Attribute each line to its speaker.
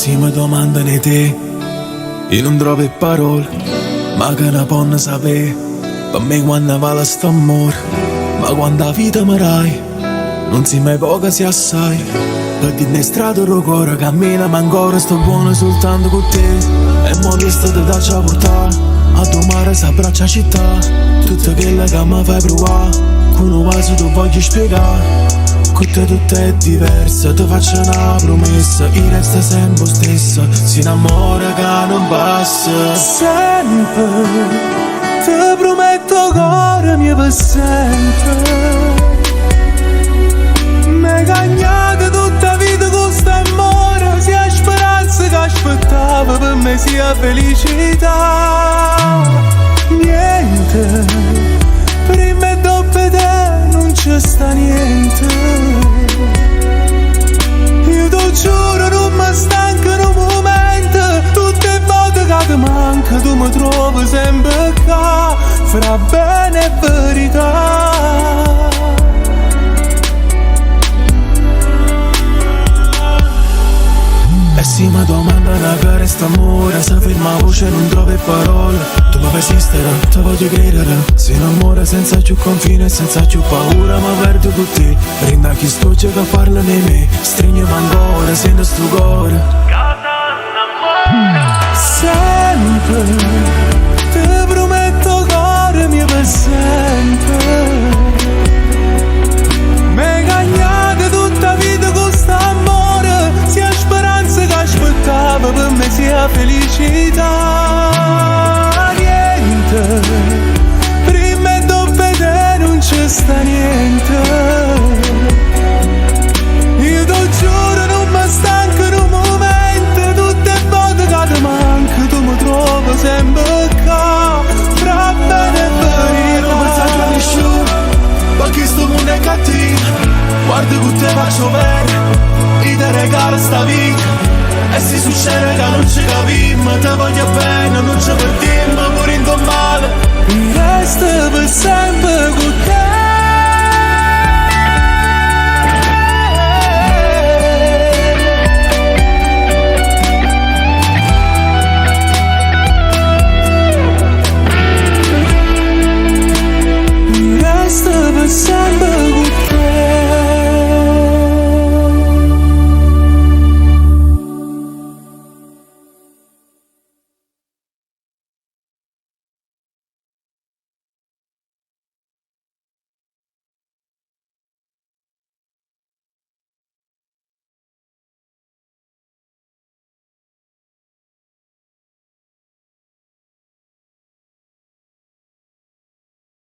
Speaker 1: si mi domandano te, io non trovo parole, ma che ne ponno sapere. Per me quando vale sto amore, ma quando la vita mi rai, non si mai poca si assai. Per dire in strada il cuore cammina, ma ancora sto buono soltanto con te. E mo' visto te daccia a portare, a tu mare si abbraccia città. Tutto quello che mi fai provare, con un vaso ti voglio spiegare. Con te tutto è diverso, ti faccio una promessa, io resto sempre stesso, si innamora che non passa.
Speaker 2: Sempre, ti prometto cuore mio per sempre. Mi cagnate tutta vita con st'amore, sia speranza che aspettavo per me sia felicità. Niente, prima e dopo te non c'è sta niente. Io ti giuro non mi stanco in un momento, tutte le volte che ti manca tu mi trovi sempre qua, fra bene e verità.
Speaker 1: E si mi domandano che resta amore, se ferma la voce non trovi parole. Tu mi fai esistere, ti voglio credere. Si innamora senza più confine, senza più paura, ma perdo con te. Prenda chi scoccia che parla di me, stringiami ancora, sento sto cuore.
Speaker 2: Sempre, ti prometto cuore mio per sempre. Mi cagnate tutta vita con st'amore, sia speranza che aspettavo per me sia felicità. Niente, prima e dopo te non c'è sta niente. Io ti giuro non mi stanco in un momento, tutte le volte che ti manco tu mi trovi sempre qua, fra bene e verità.
Speaker 1: Non pensare a nessuno, perché sto mondo è cattivo. Guarda che te faccio bene, io ti regalo sta vita. E se succede che non ci capiamo, te voglio bene, non ci perdiamo, pure in male.
Speaker 2: Io resto per sempre con te.